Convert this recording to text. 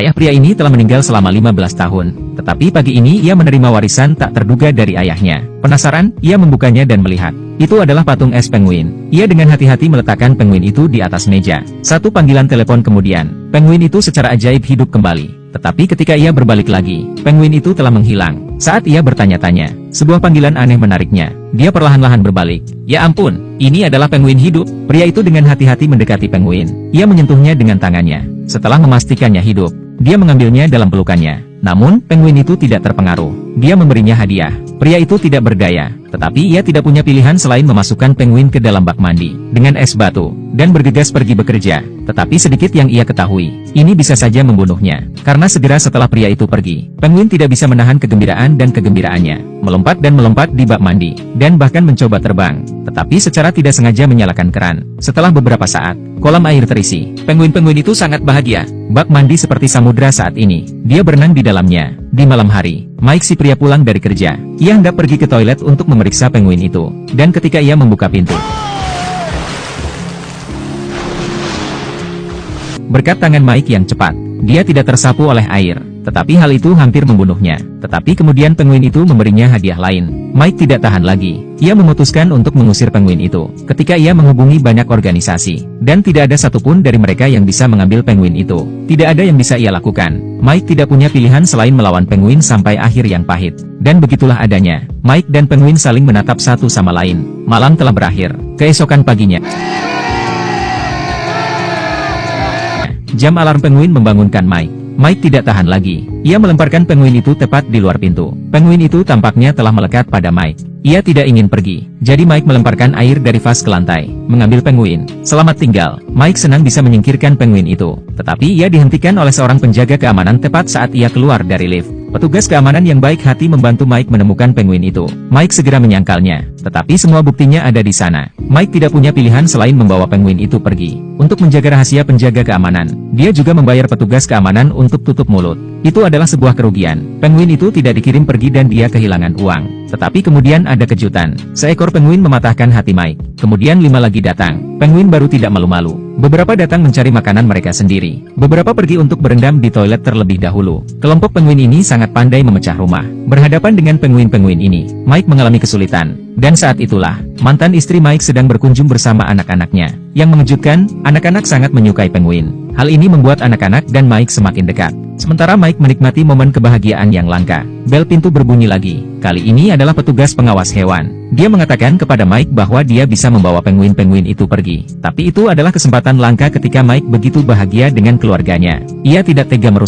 Ayah pria ini telah meninggal selama 15 tahun, tetapi pagi ini ia menerima warisan tak terduga dari ayahnya. Penasaran, ia membukanya dan melihat. Itu adalah patung es penguin. Ia dengan hati-hati meletakkan penguin itu di atas meja. Satu panggilan telepon kemudian, penguin itu secara ajaib hidup kembali. Tetapi ketika ia berbalik lagi, penguin itu telah menghilang. Saat ia bertanya-tanya, sebuah panggilan aneh menariknya. Dia perlahan-lahan berbalik. Ya ampun, ini adalah penguin hidup. Pria itu dengan hati-hati mendekati penguin. Ia menyentuhnya dengan tangannya. Setelah memastikannya hidup, dia mengambilnya dalam pelukannya. Namun, penguin itu tidak terpengaruh. Dia memberinya hadiah. Pria itu tidak berdaya, tetapi ia tidak punya pilihan selain memasukkan penguin ke dalam bak mandi dengan es batu, dan bergegas pergi bekerja. Tetapi sedikit yang ia ketahui, ini bisa saja membunuhnya. Karena segera setelah pria itu pergi, penguin tidak bisa menahan kegembiraan dan kegembiraannya. Melompat dan melompat di bak mandi, dan bahkan mencoba terbang. Tetapi secara tidak sengaja menyalakan keran. Setelah beberapa saat, kolam air terisi. Penguin-penguin itu sangat bahagia. Bak mandi seperti samudra saat ini. Dia berenang di dalamnya. Di malam hari, Mike si pria pulang dari kerja. Ia hendak pergi ke toilet untuk memeriksa penguin itu. Dan ketika ia membuka pintu, berkat tangan Mike yang cepat, dia tidak tersapu oleh air. Tetapi hal itu hampir membunuhnya. Tetapi kemudian penguin itu memberinya hadiah lain. Mike tidak tahan lagi. Ia memutuskan untuk mengusir penguin itu. Ketika ia menghubungi banyak organisasi, dan tidak ada satupun dari mereka yang bisa mengambil penguin itu. Tidak ada yang bisa ia lakukan. Mike tidak punya pilihan selain melawan penguin sampai akhir yang pahit. Dan begitulah adanya. Mike dan penguin saling menatap satu sama lain. Malam telah berakhir. Keesokan paginya, jam alarm penguin membangunkan Mike. Mike tidak tahan lagi. Ia melemparkan penguin itu tepat di luar pintu. Penguin itu tampaknya telah melekat pada Mike. Ia tidak ingin pergi. Jadi Mike melemparkan air dari vas ke lantai, mengambil penguin. Selamat tinggal. Mike senang bisa menyingkirkan penguin itu. Tetapi ia dihentikan oleh seorang penjaga keamanan tepat saat ia keluar dari lift. Petugas keamanan yang baik hati membantu Mike menemukan penguin itu. Mike segera menyangkalnya. Tetapi semua buktinya ada di sana. Mike tidak punya pilihan selain membawa penguin itu pergi. Untuk menjaga rahasia penjaga keamanan, dia juga membayar petugas keamanan untuk tutup mulut. Itu adalah sebuah kerugian. Penguin itu tidak dikirim pergi dan dia kehilangan uang. Tetapi kemudian ada kejutan. Seekor penguin mematahkan hati Mike. Kemudian 5 lagi datang. Penguin baru tidak malu-malu. Beberapa datang mencari makanan mereka sendiri. Beberapa pergi untuk berendam di toilet terlebih dahulu. Kelompok penguin ini sangat pandai memecah rumah. Berhadapan dengan penguin-penguin ini, Mike mengalami kesulitan. Dan saat itulah, mantan istri Mike sedang berkunjung bersama anak-anaknya. Yang mengejutkan, anak-anak sangat menyukai penguin. Hal ini membuat anak-anak dan Mike semakin dekat. Sementara Mike menikmati momen kebahagiaan yang langka. Bel pintu berbunyi lagi. Kali ini adalah petugas pengawas hewan. Dia mengatakan kepada Mike bahwa dia bisa membawa penguin-penguin itu pergi. Tapi itu adalah kesempatan langka ketika Mike begitu bahagia dengan keluarganya. Ia tidak tega merusak